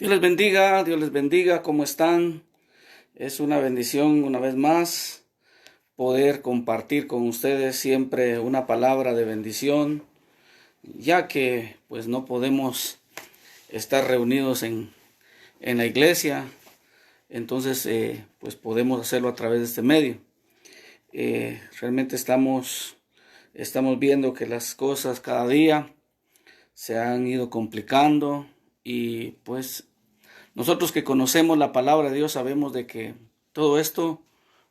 Dios les bendiga, ¿cómo están? Es una bendición una vez más poder compartir con ustedes siempre una palabra de bendición, ya que pues no podemos estar reunidos en la iglesia, entonces pues podemos hacerlo a través de este medio. Realmente estamos viendo que las cosas cada día se han ido complicando y pues nosotros que conocemos la palabra de Dios sabemos de que todo esto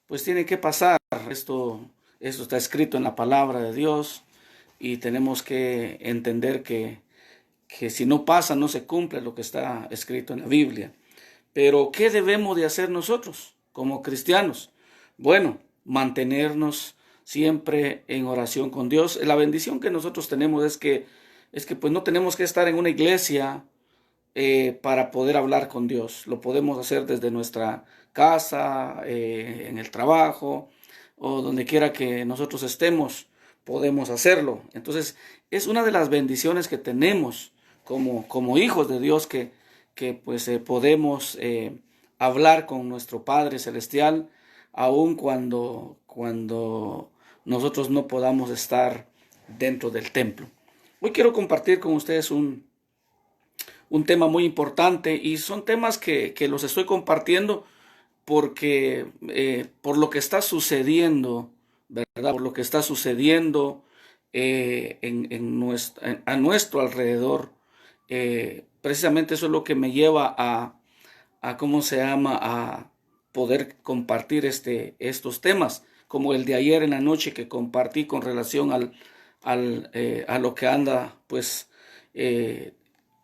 pues tiene que pasar. Esto está escrito en la palabra de Dios y tenemos que entender que si no pasa no se cumple lo que está escrito en la Biblia. Pero ¿qué debemos de hacer nosotros como cristianos? Bueno, mantenernos siempre en oración con Dios. La bendición que nosotros tenemos es que pues no tenemos que estar en una iglesia para poder hablar con Dios. Lo podemos hacer desde nuestra casa, en el trabajo o donde quiera que nosotros estemos, podemos hacerlo. Entonces, es una de las bendiciones que tenemos como hijos de Dios que pues podemos hablar con nuestro Padre Celestial, aun cuando nosotros no podamos estar dentro del templo. Hoy quiero compartir con ustedes un tema muy importante y son temas que los estoy compartiendo porque por lo que está sucediendo, ¿verdad? Por lo que está sucediendo a nuestro alrededor. Precisamente eso es lo que me lleva ¿cómo se llama? A poder compartir estos temas, como el de ayer en la noche que compartí con relación a lo que anda, pues,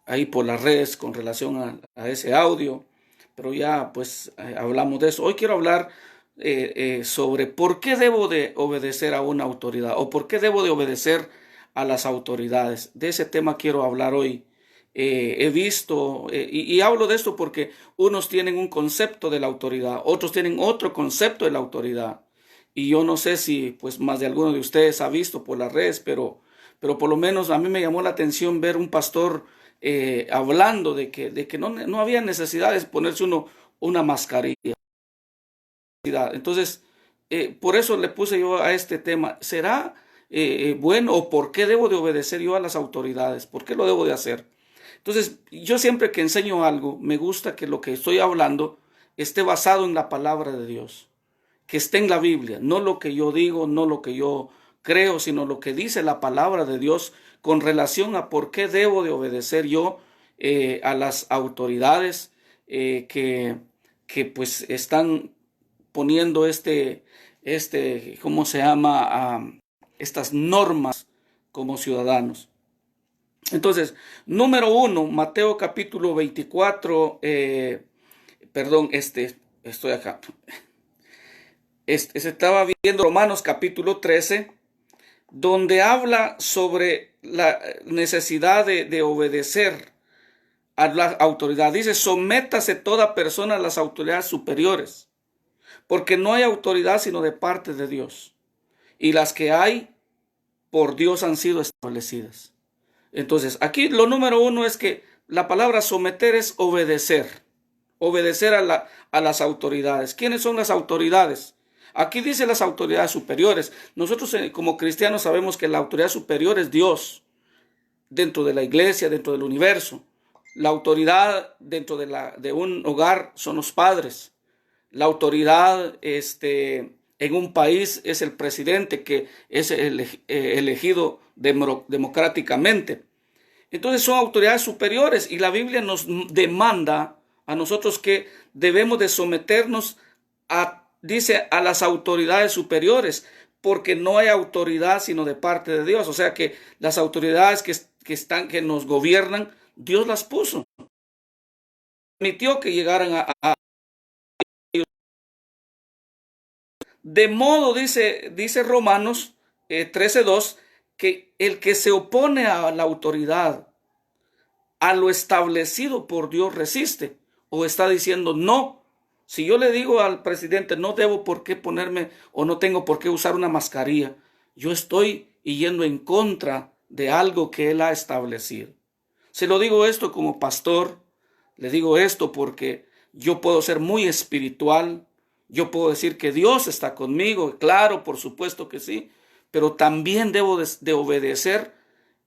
ahí por las redes con relación a ese audio, pero ya pues hablamos de eso. Hoy quiero hablar sobre por qué debo de obedecer a una autoridad o por qué debo de obedecer a las autoridades. De ese tema quiero hablar hoy. He visto y hablo de esto porque unos tienen un concepto de la autoridad, otros tienen otro concepto de la autoridad. Y yo no sé si pues más de alguno de ustedes ha visto por las redes, pero por lo menos a mí me llamó la atención ver un pastor hablando de que no había necesidad de ponerse uno una mascarilla. Entonces, por eso le puse yo a este tema. ¿Será bueno o por qué debo de obedecer yo a las autoridades? ¿Por qué lo debo de hacer? Entonces, yo siempre que enseño algo, me gusta que lo que estoy hablando esté basado en la palabra de Dios, que esté en la Biblia, no lo que yo digo, no lo que yo creo, sino lo que dice la palabra de Dios con relación a por qué debo de obedecer yo a las autoridades que pues están poniendo ¿cómo se llama? Estas normas como ciudadanos. Entonces, número 1, Mateo capítulo 24, estoy acá. Se estaba viendo Romanos capítulo 13, donde habla sobre la necesidad de obedecer a la autoridad. Dice, sométase toda persona a las autoridades superiores, porque no hay autoridad sino de parte de Dios, y las que hay por Dios han sido establecidas. Entonces, aquí lo número 1 es que la palabra someter es obedecer a las autoridades. ¿Quiénes son las autoridades? Aquí dice las autoridades superiores. Nosotros como cristianos sabemos que la autoridad superior es Dios, dentro de la iglesia, dentro del universo. La autoridad dentro de un hogar son los padres. La autoridad en un país es el presidente, que es elegido democráticamente. Entonces son autoridades superiores y la Biblia nos demanda a nosotros que debemos de someternos dice, a las autoridades superiores, porque no hay autoridad sino de parte de Dios. O sea que las autoridades que nos gobiernan, Dios las puso. Permitió que llegaran a de modo, dice Romanos 13:2, que el que se opone a la autoridad, a lo establecido por Dios, resiste. O está diciendo, no, si yo le digo al presidente, no debo por qué ponerme o no tengo por qué usar una mascarilla, yo estoy yendo en contra de algo que él ha establecido. Se lo digo esto como pastor Le digo esto porque yo puedo ser muy espiritual, yo puedo decir que Dios está conmigo, claro, por supuesto que sí, pero también debo de obedecer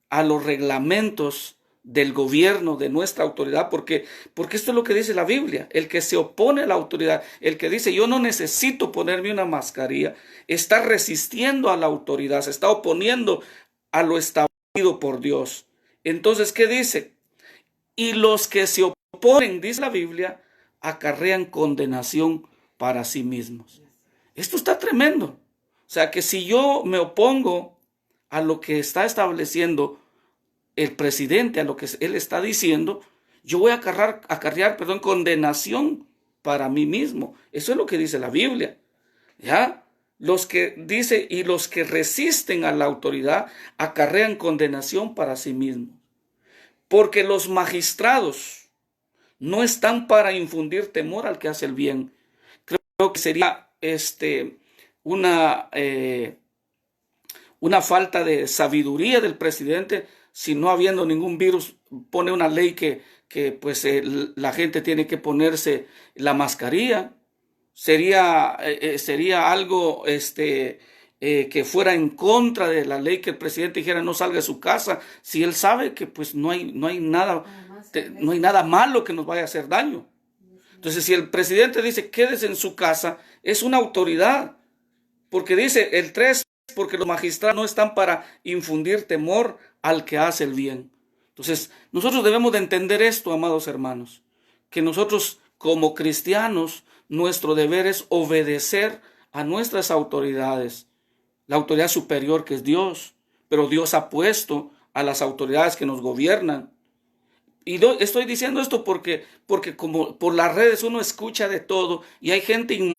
a los reglamentos del gobierno, de nuestra autoridad, porque esto es lo que dice la Biblia. El que se opone a la autoridad, el que dice yo no necesito ponerme una mascarilla, está resistiendo a la autoridad, se está oponiendo a lo establecido por Dios. Entonces, ¿qué dice? Y los que se oponen, dice la Biblia, acarrean condenación para sí mismos. Esto está tremendo. O sea, que si yo me opongo a lo que está estableciendo el presidente, a lo que él está diciendo, yo voy a acarrear, condenación para mí mismo. Eso es lo que dice la Biblia. ¿Ya? Los que dice, y los que resisten a la autoridad acarrean condenación para sí mismos. Porque los magistrados no están para infundir temor al que hace el bien. Creo que sería una falta de sabiduría del presidente si no habiendo ningún virus pone una ley que la gente tiene que ponerse la mascarilla. Sería algo que fuera en contra de la ley, que el presidente dijera no salga de su casa, si él sabe que pues no hay nada malo que nos vaya a hacer daño. Entonces, si el presidente dice quédese en su casa, es una autoridad, porque dice el 3, porque los magistrados no están para infundir temor al que hace el bien. Entonces, nosotros debemos de entender esto, amados hermanos, que nosotros como cristianos, nuestro deber es obedecer a nuestras autoridades, la autoridad superior que es Dios, pero Dios ha puesto a las autoridades que nos gobiernan. Y estoy diciendo esto porque como por las redes uno escucha de todo y hay gente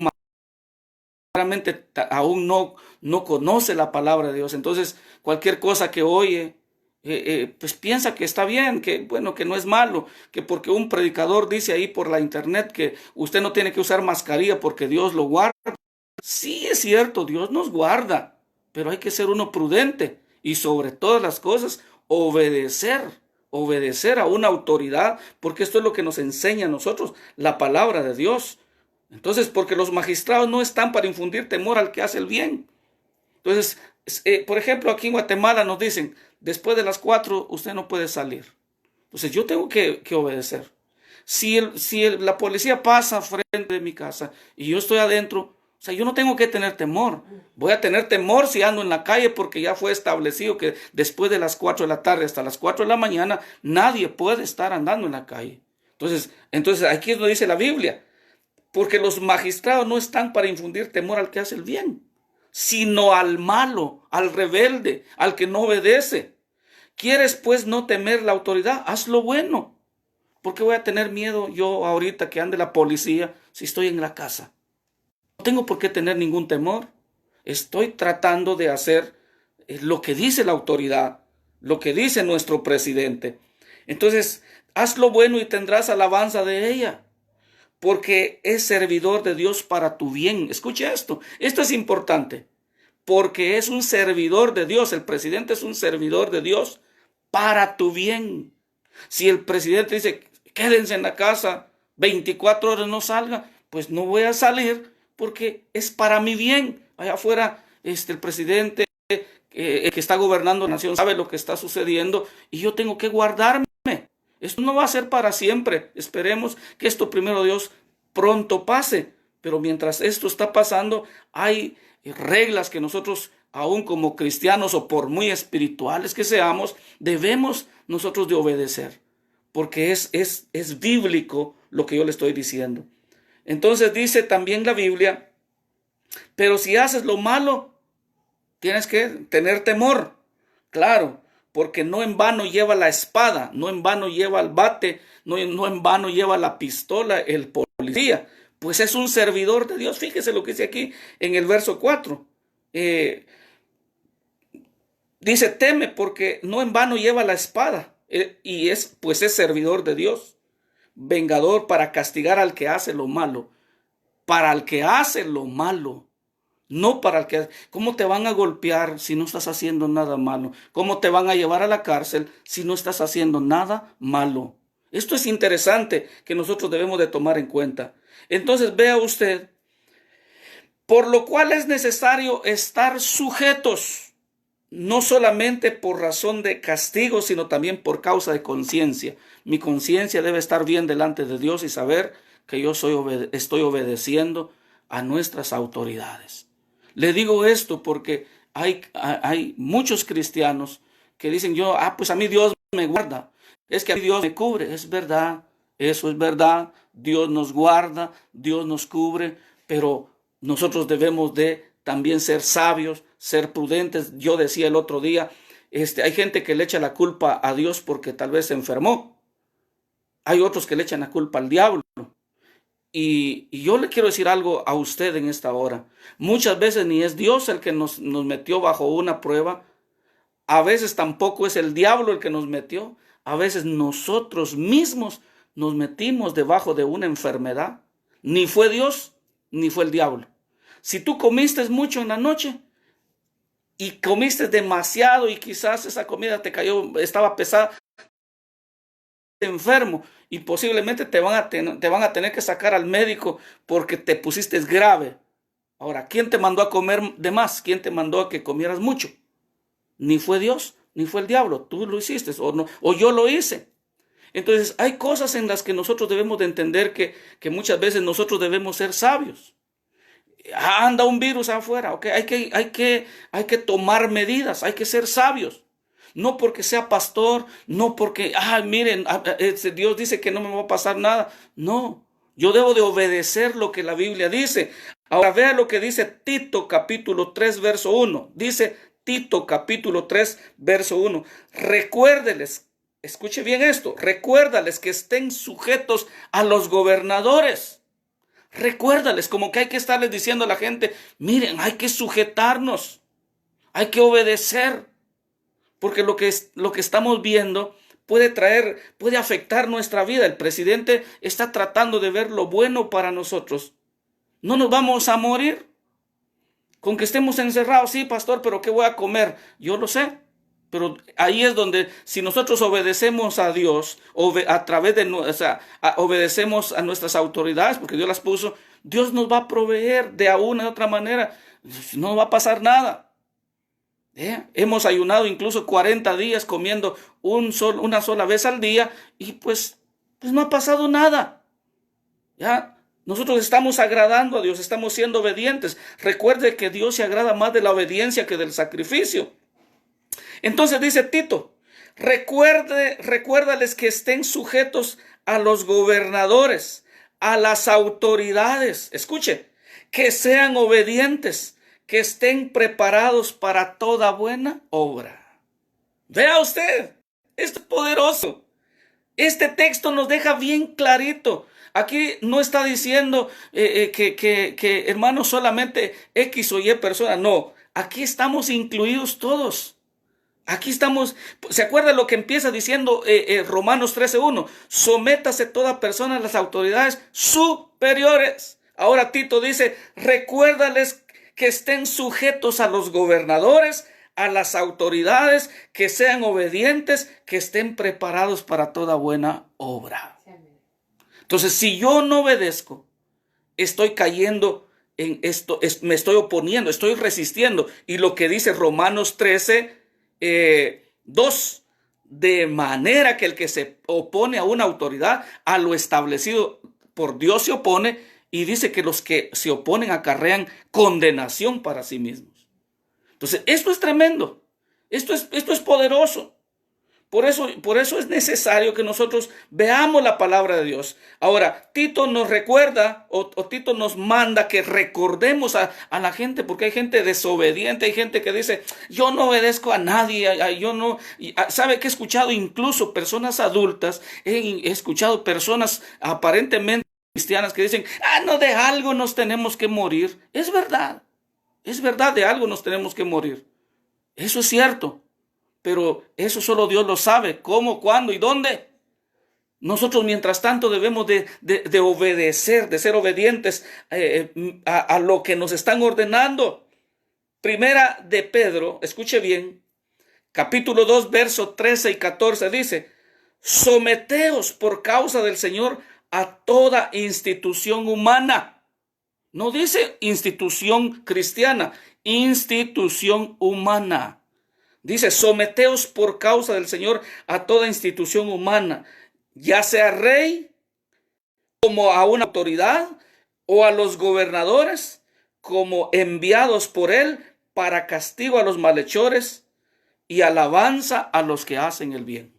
claramente aún no conoce la palabra de Dios. Entonces, cualquier cosa que oye, pues piensa que está bien, que bueno, que no es malo, que porque un predicador dice ahí por la internet que usted no tiene que usar mascarilla porque Dios lo guarda. Sí, es cierto, Dios nos guarda, pero hay que ser uno prudente y sobre todas las cosas obedecer a una autoridad, porque esto es lo que nos enseña a nosotros la palabra de Dios. Entonces, porque los magistrados no están para infundir temor al que hace el bien. Entonces, por ejemplo, aquí en Guatemala nos dicen, después de las 4 usted no puede salir. Entonces, yo tengo que obedecer. Si la policía pasa frente de mi casa y yo estoy adentro, o sea, yo no tengo que tener temor. Voy a tener temor si ando en la calle porque ya fue establecido que después de las 4 de la tarde hasta las 4 de la mañana nadie puede estar andando en la calle. Entonces aquí es lo dice la Biblia. Porque los magistrados no están para infundir temor al que hace el bien, sino al malo, al rebelde, al que no obedece. ¿Quieres pues no temer la autoridad? Haz lo bueno. ¿Por qué voy a tener miedo yo ahorita que ande la policía si estoy en la casa? No tengo por qué tener ningún temor. Estoy tratando de hacer lo que dice la autoridad, lo que dice nuestro presidente. Entonces, haz lo bueno y tendrás alabanza de ella, porque es servidor de Dios para tu bien. Escuche esto es importante, porque es un servidor de Dios, el presidente es un servidor de Dios para tu bien. Si el presidente dice, quédense en la casa, 24 horas no salga, pues no voy a salir porque es para mi bien. Allá afuera, el presidente que está gobernando la nación sabe lo que está sucediendo y yo tengo que guardarme. Esto no va a ser para siempre. Esperemos que esto primero Dios pronto pase. Pero mientras esto está pasando, hay reglas que nosotros, aún como cristianos o por muy espirituales que seamos, debemos nosotros de obedecer. Porque es bíblico lo que yo le estoy diciendo. Entonces dice también la Biblia, pero si haces lo malo, tienes que tener temor. Claro. Porque no en vano lleva la espada, no en vano lleva el bate, no en vano lleva la pistola el policía, pues es un servidor de Dios. Fíjese lo que dice aquí en el verso 4. Dice, teme porque no en vano lleva la espada, y es servidor de Dios, vengador para castigar al que hace lo malo, para el que hace lo malo. No para el que... ¿Cómo te van a golpear si no estás haciendo nada malo? ¿Cómo te van a llevar a la cárcel si no estás haciendo nada malo? Esto es interesante que nosotros debemos de tomar en cuenta. Entonces vea usted, por lo cual es necesario estar sujetos, no solamente por razón de castigo, sino también por causa de conciencia. Mi conciencia debe estar bien delante de Dios y saber que yo estoy obedeciendo a nuestras autoridades. Le digo esto porque hay muchos cristianos que dicen pues a mí Dios me guarda, es que a mí Dios me cubre. Es verdad, eso es verdad, Dios nos guarda, Dios nos cubre, pero nosotros debemos de también ser sabios, ser prudentes. Yo decía el otro día, hay gente que le echa la culpa a Dios porque tal vez se enfermó. Hay otros que le echan la culpa al diablo. Y yo le quiero decir algo a usted en esta hora. Muchas veces ni es Dios el que nos metió bajo una prueba. A veces tampoco es el diablo el que nos metió. A veces nosotros mismos nos metimos debajo de una enfermedad. Ni fue Dios, ni fue el diablo. Si tú comiste mucho en la noche y comiste demasiado y quizás esa comida te cayó, estaba pesada, enfermo y posiblemente te van a tener que sacar al médico porque te pusiste grave. Ahora, ¿quién te mandó a comer de más? ¿Quién te mandó a que comieras mucho? Ni fue Dios, ni fue el diablo. Tú lo hiciste o no, o yo lo hice. Entonces, hay cosas en las que nosotros debemos de entender que muchas veces nosotros debemos ser sabios. Anda un virus afuera, ¿ok? Hay que tomar medidas, hay que ser sabios. No porque sea pastor, no porque, miren, Dios dice que no me va a pasar nada. No, yo debo de obedecer lo que la Biblia dice. Ahora vea lo que dice Tito capítulo 3 verso 1. Dice Tito capítulo 3 verso 1. Recuérdeles, escuche bien esto, recuérdales que estén sujetos a los gobernadores. Recuérdales, como que hay que estarles diciendo a la gente, miren, hay que sujetarnos, hay que obedecer. Porque lo que estamos viendo puede afectar nuestra vida. El presidente está tratando de ver lo bueno para nosotros. No nos vamos a morir con que estemos encerrados. Sí, pastor, pero ¿qué voy a comer? Yo lo sé. Pero ahí es donde, si nosotros obedecemos a Dios, obedecemos a nuestras autoridades, porque Dios las puso, Dios nos va a proveer de una u otra manera. No va a pasar nada. Hemos ayunado incluso 40 días comiendo una sola vez al día y pues no ha pasado nada. ¿Ya? Nosotros estamos agradando a Dios, estamos siendo obedientes. Recuerde que Dios se agrada más de la obediencia que del sacrificio. Entonces dice Tito, recuérdales que estén sujetos a los gobernadores, a las autoridades. Escuche, que sean obedientes, que estén preparados para toda buena obra. Vea usted, esto es poderoso. Este texto nos deja bien clarito. Aquí no está diciendo que hermanos, solamente X o Y personas. No, aquí estamos incluidos todos. Aquí estamos. ¿Se acuerda lo que empieza diciendo Romanos 13:1? Sométase toda persona a las autoridades superiores. Ahora Tito dice, recuérdales que estén sujetos a los gobernadores, a las autoridades, que sean obedientes, que estén preparados para toda buena obra. Entonces, si yo no obedezco, estoy cayendo en esto, me estoy oponiendo, estoy resistiendo. Y lo que dice Romanos 13:2, de manera que el que se opone a una autoridad, a lo establecido por Dios se opone, y dice que los que se oponen acarrean condenación para sí mismos. Entonces, esto es tremendo. Esto es poderoso. Por eso es necesario que nosotros veamos la palabra de Dios. Ahora, Tito nos recuerda o Tito nos manda que recordemos a la gente, porque hay gente desobediente, hay gente que dice, yo no obedezco a nadie, yo no. ¿Sabe que he escuchado incluso personas adultas, he escuchado personas aparentemente cristianas que dicen, no, de algo nos tenemos que morir? Es verdad, de algo nos tenemos que morir. Eso es cierto, pero eso solo Dios lo sabe, cómo, cuándo y dónde. Nosotros mientras tanto debemos de obedecer, de ser obedientes a lo que nos están ordenando. Primera de Pedro, escuche bien, capítulo 2, versos 13 y 14 dice, someteos por causa del Señor a toda institución humana. No dice institución cristiana, institución humana. Dice, someteos por causa del Señor a toda institución humana, ya sea rey, como a una autoridad, o a los gobernadores, como enviados por él para castigo a los malhechores y alabanza a los que hacen el bien.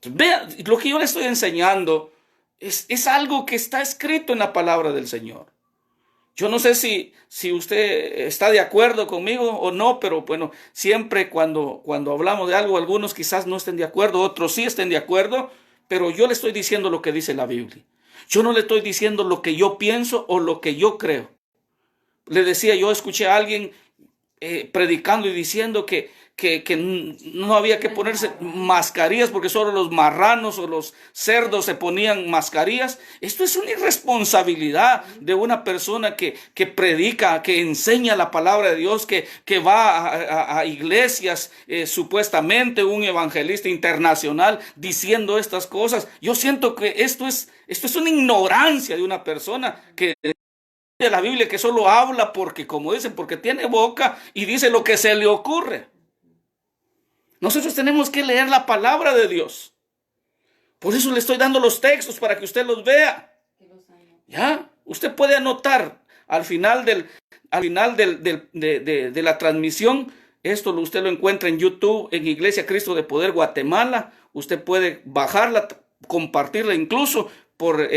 Vea, lo que yo le estoy enseñando es algo que está escrito en la palabra del Señor. Yo no sé si usted está de acuerdo conmigo o no, pero bueno, siempre cuando hablamos de algo, algunos quizás no estén de acuerdo, otros sí estén de acuerdo, pero yo le estoy diciendo lo que dice la Biblia. Yo no le estoy diciendo lo que yo pienso o lo que yo creo. Le decía, yo escuché a alguien predicando y diciendo que no había que ponerse mascarillas porque solo los marranos o los cerdos se ponían mascarillas. Esto es una irresponsabilidad de una persona que predica, que enseña la palabra de Dios, que va a iglesias, supuestamente un evangelista internacional diciendo estas cosas. Yo siento que esto es una ignorancia de una persona que de la Biblia, que solo habla porque, como dicen, porque tiene boca y dice lo que se le ocurre. Nosotros tenemos que leer la palabra de Dios. Por eso le estoy dando los textos para que usted los vea. Ya, usted puede anotar al final de la transmisión. Esto usted lo encuentra en YouTube, en Iglesia Cristo de Poder Guatemala. Usted puede bajarla, compartirla incluso por,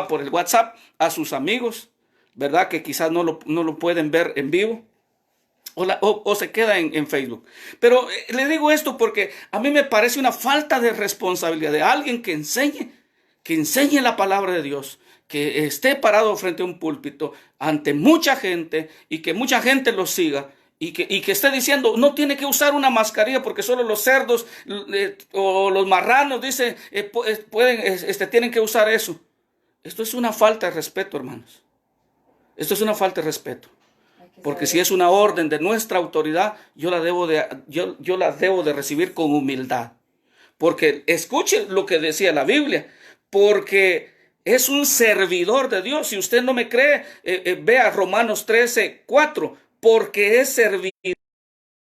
por el WhatsApp a sus amigos, ¿verdad? Que quizás no lo pueden ver en vivo. O se queda en Facebook. Pero le digo esto porque a mí me parece una falta de responsabilidad de alguien que enseñe la palabra de Dios, que esté parado frente a un púlpito ante mucha gente y que mucha gente lo siga y que esté diciendo no tiene que usar una mascarilla porque solo los cerdos o los marranos tienen que usar eso. Esto es una falta de respeto, hermanos. Esto es una falta de respeto. Porque si es una orden de nuestra autoridad, yo la debo de recibir con humildad. Porque escuche lo que decía la Biblia. Porque es un servidor de Dios. Si usted no me cree, vea Romanos 13:4. Porque es servidor de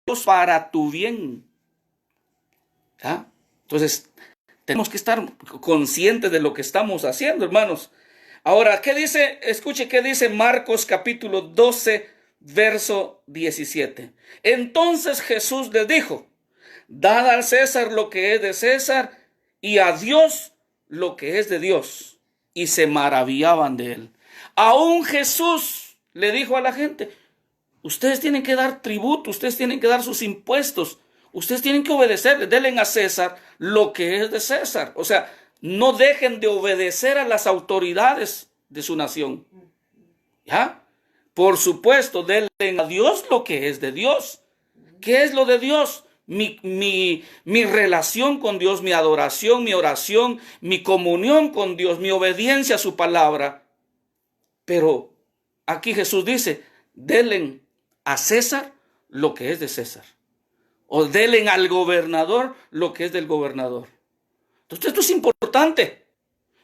Dios para tu bien. ¿Ah? Entonces, tenemos que estar conscientes de lo que estamos haciendo, hermanos. Ahora, ¿qué dice? Escuche qué dice Marcos capítulo 12, verso 17. Entonces Jesús les dijo, dad al César lo que es de César y a Dios lo que es de Dios. Y se maravillaban de él. Aún Jesús le dijo a la gente, ustedes tienen que dar tributo, ustedes tienen que dar sus impuestos, ustedes tienen que obedecerle, denle a César lo que es de César. O sea, no dejen de obedecer a las autoridades de su nación. ¿Ya? Por supuesto, denle a Dios lo que es de Dios. ¿Qué es lo de Dios? Mi relación con Dios, mi adoración, mi oración, mi comunión con Dios, mi obediencia a su palabra. Pero aquí Jesús dice, denle a César lo que es de César. O denle al gobernador lo que es del gobernador. Entonces esto es importante.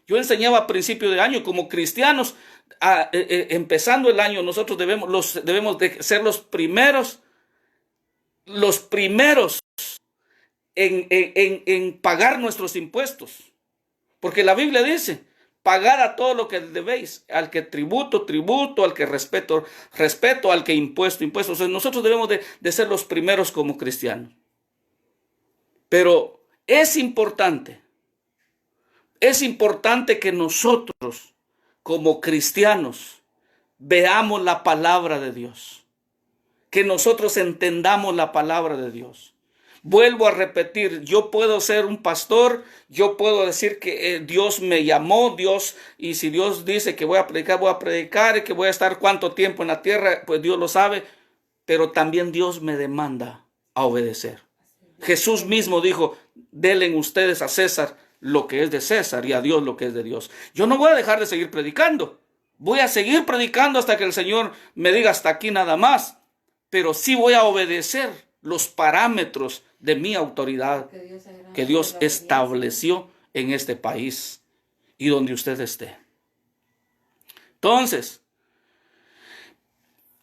Yo enseñaba a principio de año como cristianos, empezando el año, nosotros debemos de ser los primeros en pagar nuestros impuestos. Porque la Biblia dice, pagad a todo lo que debéis, al que tributo, al que respeto, al que impuesto. O sea, nosotros debemos de ser los primeros como cristianos. Pero es importante que nosotros como cristianos veamos la palabra de Dios, que nosotros entendamos la palabra de Dios. Vuelvo a repetir, yo puedo ser un pastor, yo puedo decir que Dios me llamó, y si Dios dice que voy a predicar, y que voy a estar cuánto tiempo en la tierra, pues Dios lo sabe, pero también Dios me demanda a obedecer. Jesús mismo dijo, denle ustedes a César lo que es de César y a Dios lo que es de Dios. Yo no voy a dejar de seguir predicando. Voy a seguir predicando hasta que el Señor me diga hasta aquí nada más. Pero sí voy a obedecer los parámetros de mi autoridad que Dios estableció en este país y donde usted esté. Entonces,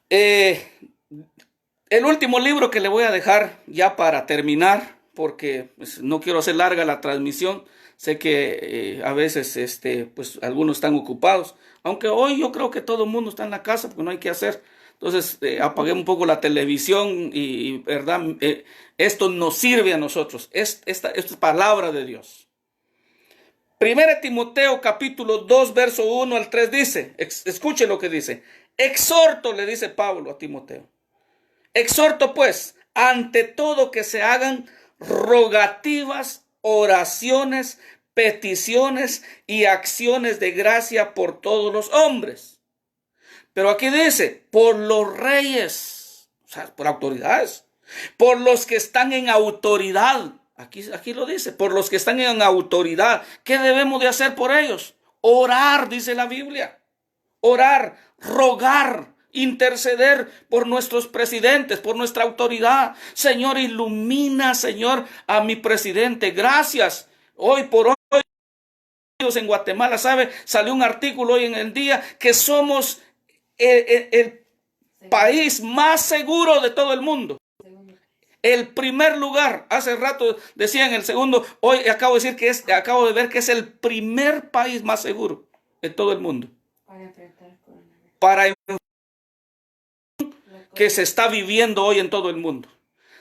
el último libro que le voy a dejar ya para terminar, porque pues, no quiero hacer larga la transmisión. Sé que a veces pues, algunos están ocupados, aunque hoy yo creo que todo el mundo está en la casa porque no hay que hacer. Entonces apagué un poco la televisión y verdad, esto nos sirve a nosotros. Esta es palabra de Dios. 1 Timoteo capítulo 2 verso 1 al 3 dice, escuche lo que dice. Exhorto, le dice Pablo a Timoteo. Exhorto pues, ante todo que se hagan rogativas, oraciones, peticiones y acciones de gracia por todos los hombres. Pero aquí dice, por los reyes, o sea, por autoridades, por los que están en autoridad. Aquí lo dice, por los que están en autoridad. ¿Qué debemos de hacer por ellos? Orar, dice la Biblia. Orar, rogar, interceder por nuestros presidentes, por nuestra autoridad. Señor, ilumina, Señor, a mi presidente. Gracias. Hoy por hoy en Guatemala, ¿sabe? Salió un artículo hoy en el día que somos el país más seguro de todo el mundo. El primer lugar, hace rato decían el segundo, hoy acabo de ver que es el primer país más seguro de todo el mundo. Para enfrentar que se está viviendo hoy en todo el mundo.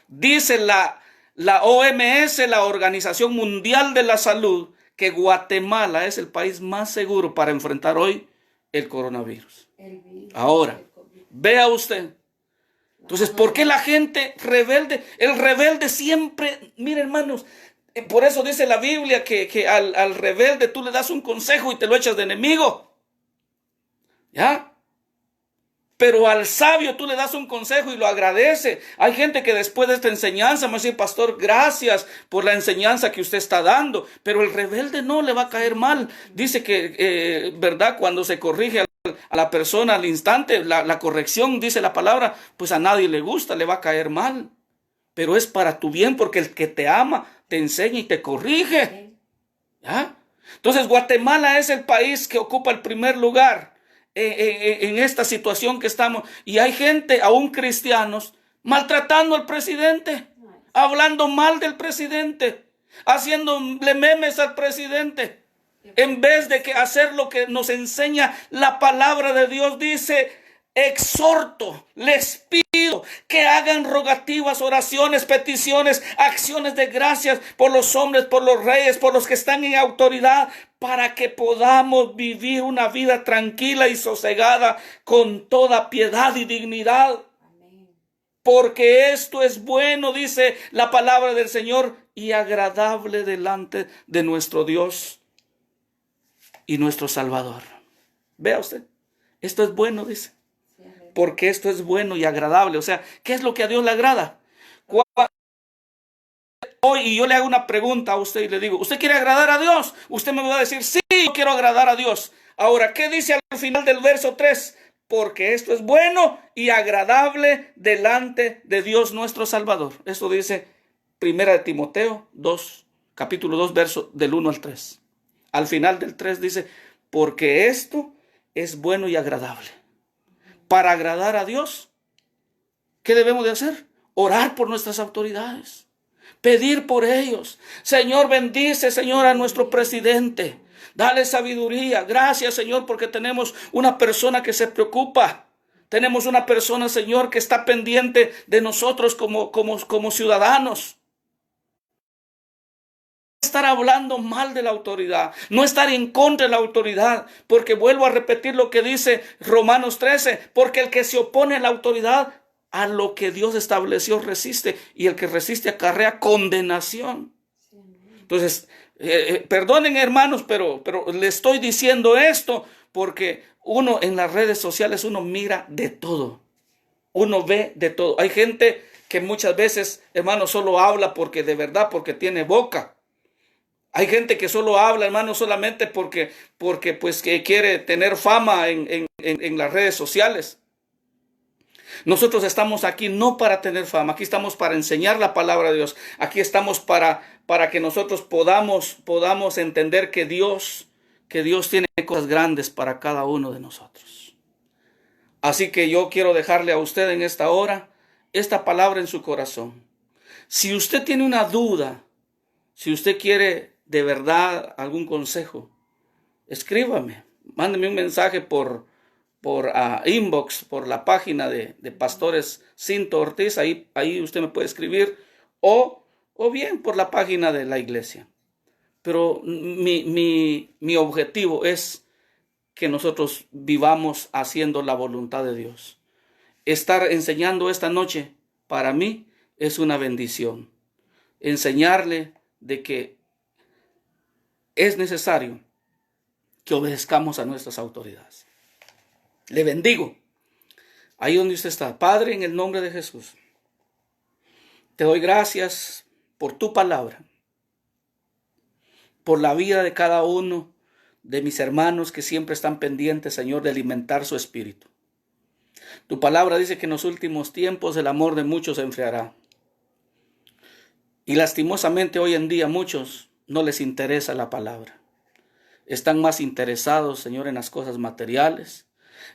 Dice la OMS, la Organización Mundial de la Salud, que Guatemala es el país más seguro para enfrentar hoy el coronavirus. Ahora, vea usted. Entonces, ¿por qué la gente rebelde? El rebelde siempre, mire hermanos, por eso dice la Biblia que al rebelde tú le das un consejo y te lo echas de enemigo. ¿Ya? Pero al sabio tú le das un consejo y lo agradece. Hay gente que después de esta enseñanza me va a decir, pastor, gracias por la enseñanza que usted está dando. Pero el rebelde no le va a caer mal. Dice que, ¿verdad? Cuando se corrige a la persona al instante, la corrección, dice la palabra, pues a nadie le gusta, le va a caer mal. Pero es para tu bien porque el que te ama te enseña y te corrige. ¿Ya? Entonces Guatemala es el país que ocupa el primer lugar en esta situación que estamos, y hay gente, aún cristianos, maltratando al presidente, hablando mal del presidente, haciéndole memes al presidente, en vez de que hacer lo que nos enseña la palabra de Dios. Dice, exhorto, les pido que hagan rogativas, oraciones, peticiones, acciones de gracias por los hombres, por los reyes, por los que están en autoridad, para que podamos vivir una vida tranquila y sosegada con toda piedad y dignidad. Porque esto es bueno, dice la palabra del Señor, y agradable delante de nuestro Dios y nuestro Salvador. Vea usted, esto es bueno, dice. Porque esto es bueno y agradable. O sea, ¿qué es lo que a Dios le agrada? Hoy, y yo le hago una pregunta a usted y le digo, ¿usted quiere agradar a Dios? Usted me va a decir, sí, yo quiero agradar a Dios. Ahora, ¿qué dice al final del verso 3? Porque esto es bueno y agradable delante de Dios nuestro Salvador. Eso dice 1 Timoteo 2, capítulo 2, verso del 1 al 3. Al final del 3 dice, porque esto es bueno y agradable. Para agradar a Dios, ¿qué debemos de hacer? Orar por nuestras autoridades. Pedir por ellos. Señor, bendice, Señor, a nuestro presidente. Dale sabiduría. Gracias, Señor, porque tenemos una persona que se preocupa. Tenemos una persona, Señor, que está pendiente de nosotros como ciudadanos. No estar hablando mal de la autoridad, no estar en contra de la autoridad, porque vuelvo a repetir lo que dice Romanos 13, porque el que se opone a la autoridad, a lo que Dios estableció resiste, y el que resiste acarrea condenación. Entonces, perdonen hermanos, pero le estoy diciendo esto porque uno en las redes sociales uno mira de todo, uno ve de todo. Hay gente que muchas veces, hermanos, solo habla porque de verdad, porque tiene boca. Hay gente que solo habla, hermano, solamente porque pues que quiere tener fama en las redes sociales. Nosotros estamos aquí no para tener fama, aquí estamos para enseñar la palabra de Dios. Aquí estamos para que nosotros podamos entender que Dios tiene cosas grandes para cada uno de nosotros. Así que yo quiero dejarle a usted en esta hora esta palabra en su corazón. Si usted tiene una duda, si usted quiere de verdad algún consejo, escríbame, mándeme un mensaje por inbox, por la página de Pastores Cinto Ortiz, ahí usted me puede escribir, o bien por la página de la iglesia. Pero mi objetivo es que nosotros vivamos haciendo la voluntad de Dios. Estar enseñando esta noche, para mí, es una bendición. Enseñarle de que es necesario que obedezcamos a nuestras autoridades. Le bendigo. Ahí donde usted está. Padre, en el nombre de Jesús, te doy gracias por tu palabra, por la vida de cada uno de mis hermanos que siempre están pendientes, Señor, de alimentar su espíritu. Tu palabra dice que en los últimos tiempos el amor de muchos se enfriará. Y lastimosamente hoy en día muchos no les interesa la palabra. Están más interesados, Señor, en las cosas materiales.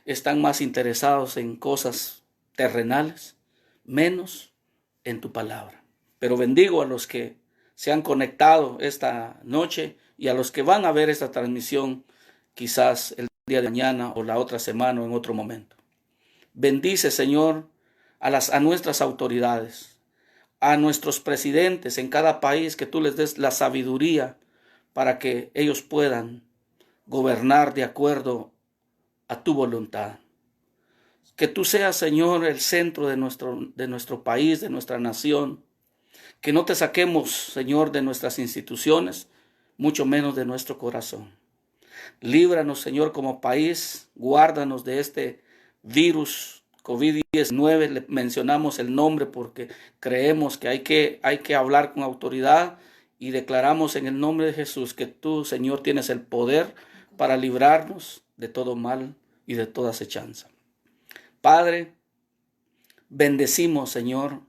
Están más interesados en cosas terrenales, menos en tu palabra. Pero bendigo a los que se han conectado esta noche y a los que van a ver esta transmisión quizás el día de mañana o la otra semana o en otro momento. Bendice, Señor, a nuestras autoridades, a nuestros presidentes en cada país, que tú les des la sabiduría para que ellos puedan gobernar de acuerdo a tu voluntad. Que tú seas, Señor, el centro de nuestro país, de nuestra nación. Que no te saquemos, Señor, de nuestras instituciones, mucho menos de nuestro corazón. Líbranos, Señor, como país. Guárdanos de este virus COVID-19. Le mencionamos el nombre porque creemos que hay que hablar con autoridad y declaramos en el nombre de Jesús que tú, Señor, tienes el poder para librarnos de todo mal y de toda acechanza. Padre, bendecimos, Señor,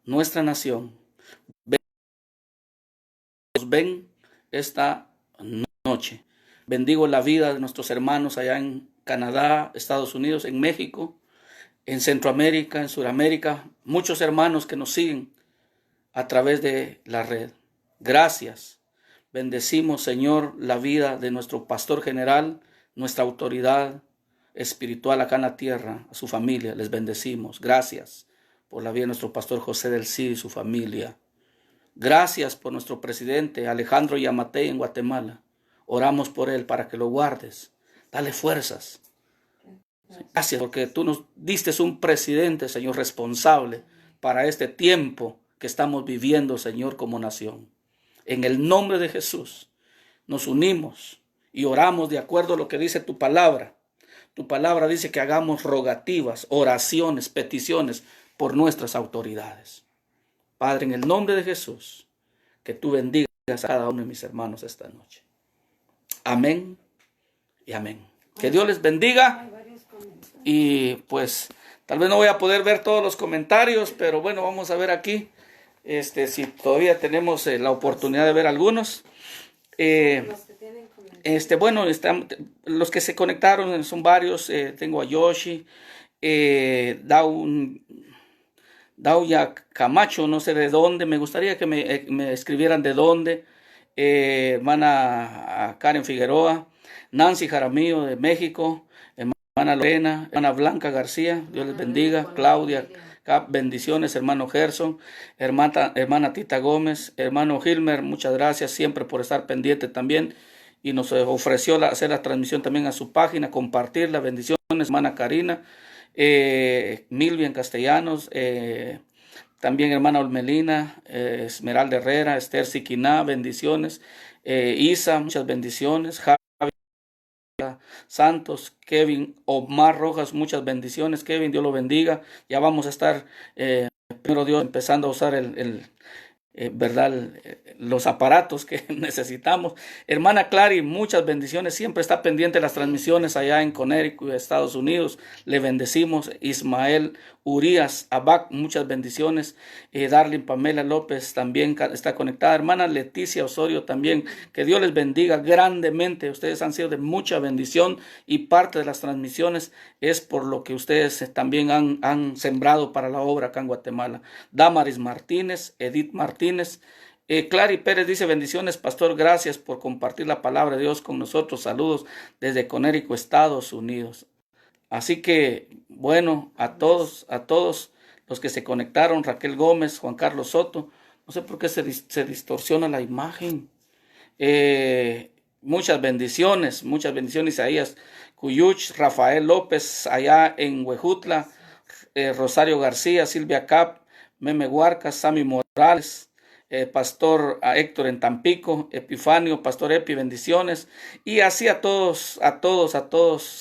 nuestra nación. Ven esta noche. Bendigo la vida de nuestros hermanos allá en Canadá, Estados Unidos, en México, en Centroamérica, en Sudamérica. Muchos hermanos que nos siguen a través de la red. Gracias. Bendecimos, Señor, la vida de nuestro pastor general, nuestra autoridad espiritual acá en la tierra, a su familia. Les bendecimos. Gracias por la vida de nuestro pastor José del Cid y su familia. Gracias por nuestro presidente Alejandro Yamatei en Guatemala. Oramos por él para que lo guardes. Dale fuerzas. Gracias porque tú nos diste un presidente, Señor, responsable para este tiempo que estamos viviendo, Señor, como nación. En el nombre de Jesús nos unimos y oramos de acuerdo a lo que dice tu palabra. Tu palabra dice que hagamos rogativas, oraciones, peticiones por nuestras autoridades. Padre, en el nombre de Jesús, que tú bendigas a cada uno de mis hermanos esta noche. Amén y amén. Que Dios les bendiga. Y pues tal vez no voy a poder ver todos los comentarios, pero bueno, vamos a ver aquí si todavía tenemos la oportunidad de ver algunos. Bueno, los que se conectaron son varios. Tengo a Yoshi, Dauya Camacho, no sé de dónde. Me gustaría que me escribieran de dónde. Hermana Karen Figueroa, Nancy Jaramillo de México, hermana Lorena, hermana Blanca García, Dios les bendiga. Claudia Cap, bendiciones. Hermano Gerson, hermana Tita Gómez, hermano Gilmer, muchas gracias siempre por estar pendiente también. Y nos ofreció hacer la transmisión también a su página, compartir las bendiciones. Hermana Karina, Milvia en Castellanos, también hermana Olmelina, Esmeralda Herrera, Esther Siquiná, bendiciones. Isa, muchas bendiciones. Javi Santos, Kevin Omar Rojas, muchas bendiciones. Kevin, Dios lo bendiga. Ya vamos a estar, primero Dios, empezando a usar el ¿verdad? Los aparatos que necesitamos. Hermana Clary, muchas bendiciones. Siempre está pendiente de las transmisiones allá en Connecticut, Estados Unidos. Le bendecimos. Ismael Urias Abac, muchas bendiciones. Darlene Pamela López también está conectada. Hermana Leticia Osorio también. Que Dios les bendiga grandemente. Ustedes han sido de mucha bendición y parte de las transmisiones es por lo que ustedes también han sembrado para la obra acá en Guatemala. Damaris Martínez, Edith Martínez. Clary Pérez dice: bendiciones, pastor, gracias por compartir la palabra de Dios con nosotros. Saludos desde Connecticut, Estados Unidos. Así que, bueno, a todos los que se conectaron, Raquel Gómez, Juan Carlos Soto, no sé por qué se distorsiona la imagen. Muchas bendiciones, Isaías Cuyuch, Rafael López, allá en Huejutla, Rosario García, Silvia Cap, Meme Huarcas, Sammy Morales, Pastor Héctor en Tampico, Epifanio, Pastor Epi, bendiciones. Y así a todos,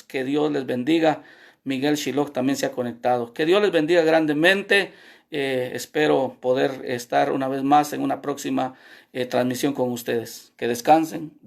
que Dios les bendiga. Miguel Shiloh también se ha conectado. Que Dios les bendiga grandemente. Espero poder estar una vez más en una próxima transmisión con ustedes. Que descansen. Dios